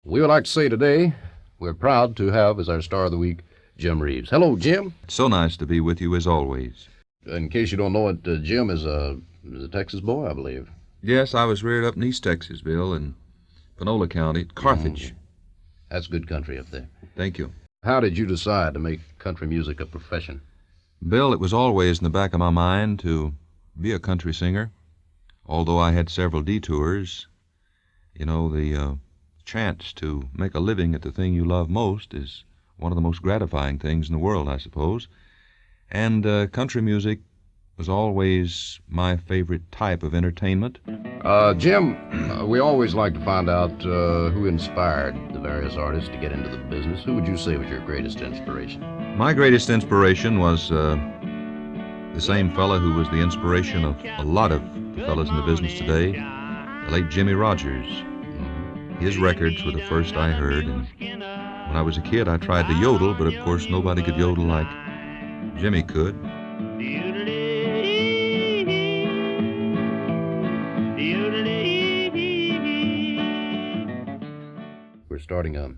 We would like to say today we're proud to have as our star of the week Jim Reeves. Hello, Jim. So nice to be with you as always. In case you don't know it, Jim is a Texas boy, I believe. Yes, I was reared up in East Texas, Bill, in Panola County, Carthage. That's good country up there. Thank you. How did you decide to make country music a profession? Bill, it was always in the back of my mind to be a country singer, although I had several detours. You know, the chance to make a living at the thing you love most is one of the most gratifying things in the world, I suppose. And country music was always my favorite type of entertainment. Jim, we always like to find out who inspired the various artists to get into the business. Who would you say was your greatest inspiration? My greatest inspiration was the same fella who was the inspiration of a lot of the fellas in the business today, the late Jimmy Rogers. His records were the first I heard, and when I was a kid I tried to yodel, but of course nobody could yodel like Jimmy could. We're starting a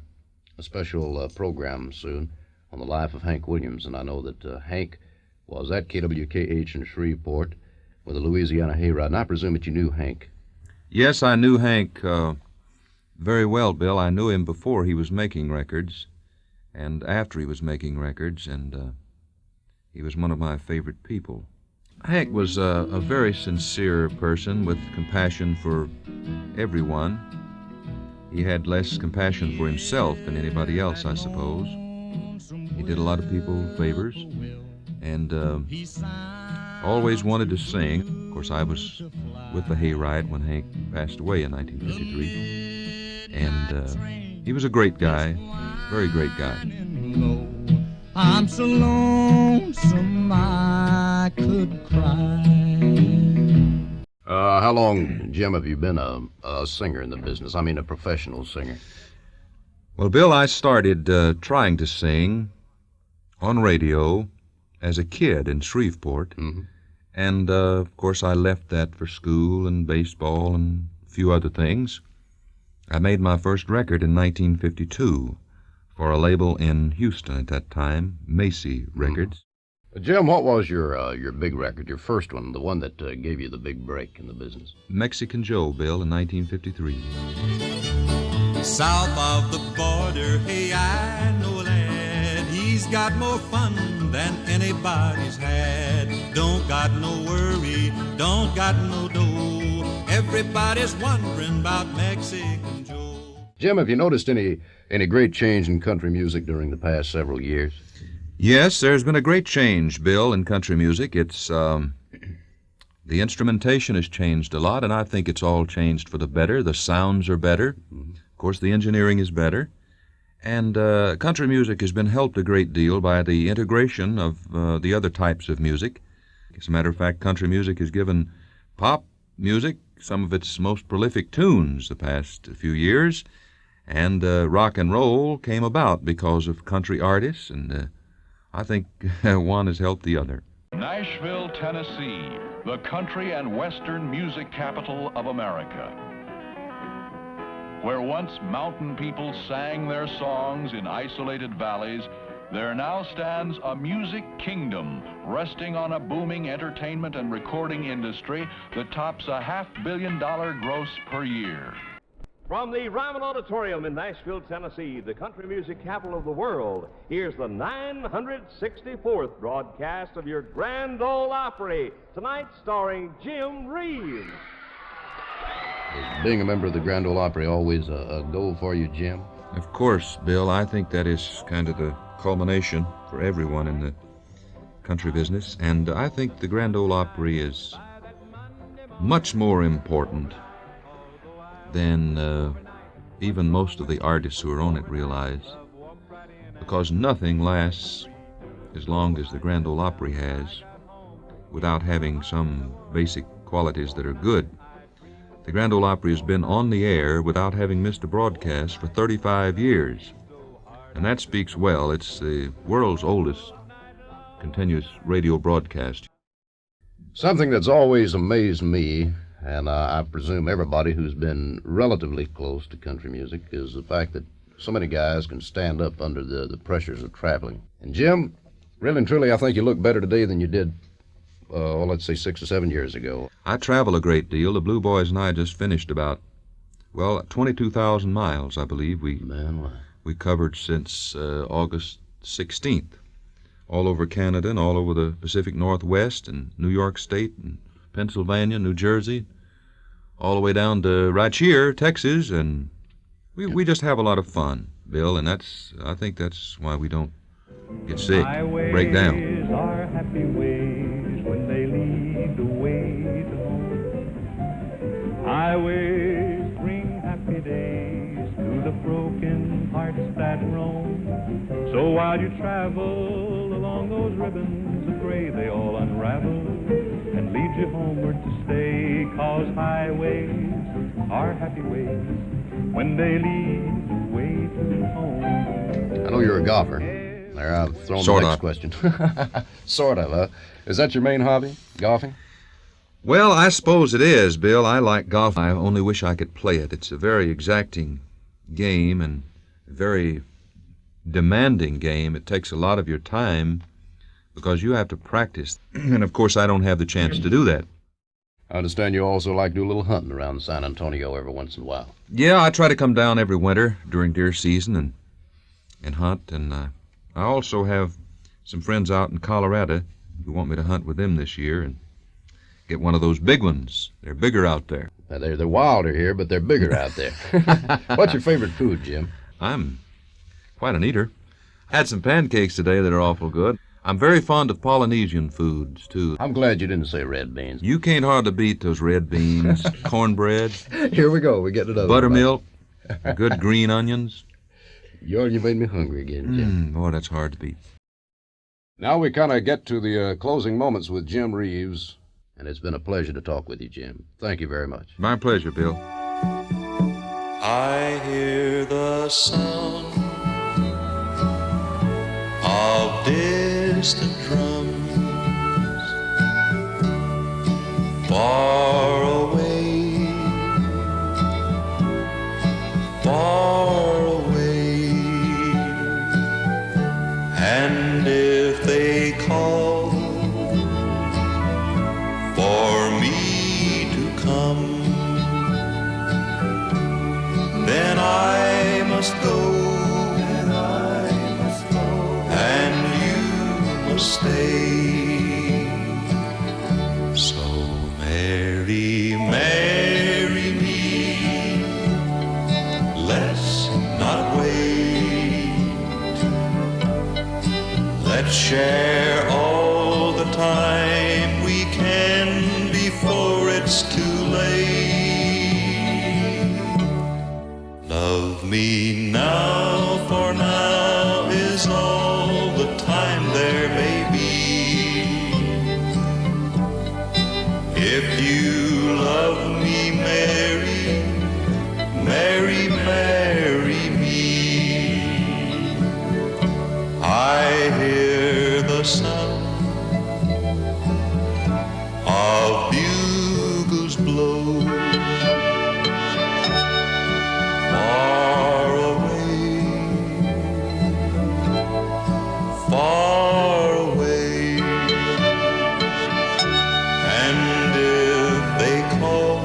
special program soon on the life of Hank Williams, and I know that Hank was at KWKH in Shreveport with a Louisiana hayride, and I presume that you knew Hank. Yes, I knew Hank very well, Bill. I knew him before he was making records and after he was making records, and he was one of my favorite people. Hank was a very sincere person with compassion for everyone. He had less compassion for himself than anybody else, I suppose. He did a lot of people favors and always wanted to sing. Of course, I was with the hayride when Hank passed away in 1953. And he was a great guy, very great guy. I'm so lonesome I could cry. How long, Jim, have you been a singer in the business? I mean, a professional singer. Well, Bill, I started trying to sing on radio as a kid in Shreveport. Mm-hmm. And, of course, I left that for school and baseball and a few other things. I made my first record in 1952 for a label in Houston at that time, Macy Records. Jim, what was your big record, your first one, the one that gave you the big break in the business? Mexican Joe, Bill, in 1953. South of the border, hey, I know a lad. He's got more fun than anybody's had. Don't got no worry, don't got no dough. Everybody's wondering about Mexican Joe. Jim, have you noticed any great change in country music during the past several years? Yes, there's been a great change, Bill, in country music. It's the instrumentation has changed a lot, and I think it's all changed for the better. The sounds are better. Mm-hmm. Of course, the engineering is better. And country music has been helped a great deal by the integration of the other types of music. As a matter of fact, country music has given pop music some of its most prolific tunes the past few years, and rock and roll came about because of country artists, and I think one has helped the other. Nashville, Tennessee, the country and western music capital of America. Where once mountain people sang their songs in isolated valleys, there now stands a music kingdom resting on a booming entertainment and recording industry that tops $500 million gross per year. From the Ryman Auditorium in Nashville, Tennessee, the country music capital of the world, here's the 964th broadcast of your Grand Ole Opry, tonight starring Jim Reeves. Is being a member of the Grand Ole Opry always a goal for you, Jim? Of course, Bill, I think that is kind of the culmination for everyone in the country business, and I think the Grand Ole Opry is much more important than even most of the artists who are on it realize, because nothing lasts as long as the Grand Ole Opry has without having some basic qualities that are good. The Grand Ole Opry has been on the air without having missed a broadcast for 35 years, and that speaks well. It's the world's oldest continuous radio broadcast. Something that's always amazed me and I presume everybody who's been relatively close to country music, is the fact that so many guys can stand up under the pressures of traveling. And Jim, really and truly, I think you look better today than you did, let's say 6 or 7 years ago. I travel a great deal. The Blue Boys and I just finished about, 22,000 miles, I believe. We covered since August 16th, all over Canada and all over the Pacific Northwest and New York State and Pennsylvania, New Jersey, all the way down to right here, Texas, and we just have a lot of fun, Bill, and I think that's why we don't get sick, break down. Highways are happy ways when they lead the way to home. Highways bring happy days to the broken hearts that roam. So while you travel along those ribbons of gray, they all unravel and lead you homeward to stay. 'Cause highways are happy ways when they lead the way to home. I know you're a golfer. There, I've thrown the next question. Sort of, huh? Is that your main hobby, golfing? Well, I suppose it is, Bill. I like golf. I only wish I could play it. It's a very exacting game and a very demanding game. It takes a lot of your time because you have to practice. And, of course, I don't have the chance to do that. I understand you also like to do a little hunting around San Antonio every once in a while. Yeah, I try to come down every winter during deer season and hunt. And I also have some friends out in Colorado who want me to hunt with them this year and get one of those big ones. They're bigger out there. Now, they're wilder here, but they're bigger out there. What's your favorite food, Jim? I'm quite an eater. I had some pancakes today that are awful good. I'm very fond of Polynesian foods, too. I'm glad you didn't say red beans. You can't hardly beat those red beans, cornbread, Here we go. We get another buttermilk, good green onions. You made me hungry again, Jim. Boy, that's hard to beat. Now we kind of get to the closing moments with Jim Reeves, and it's been a pleasure to talk with you, Jim. Thank you very much. My pleasure, Bill. I hear the sound of distant drums far away, far away. And if they call for me to come, then I must go. Stay. So marry, marry me. Let's not wait. Let's share all the time we can before it's too late. Love me now, for now is all the time there may be. If you love me, marry, marry, marry me. I hear the sound of bugles blow far away, far away. And if they call,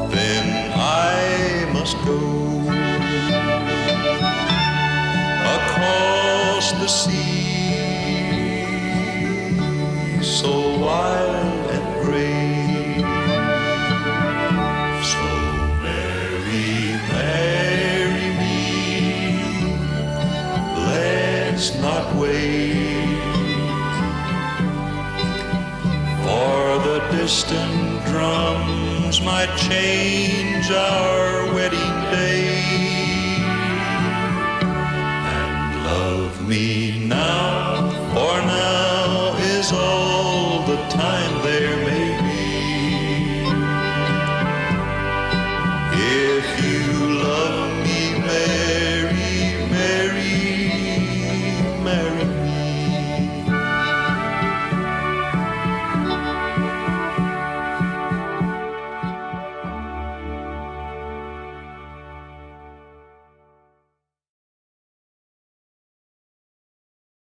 then I must go across the sea, so wild and gray. So marry, marry me. Let's not wait for the distant drums might change our wedding day. And love me now.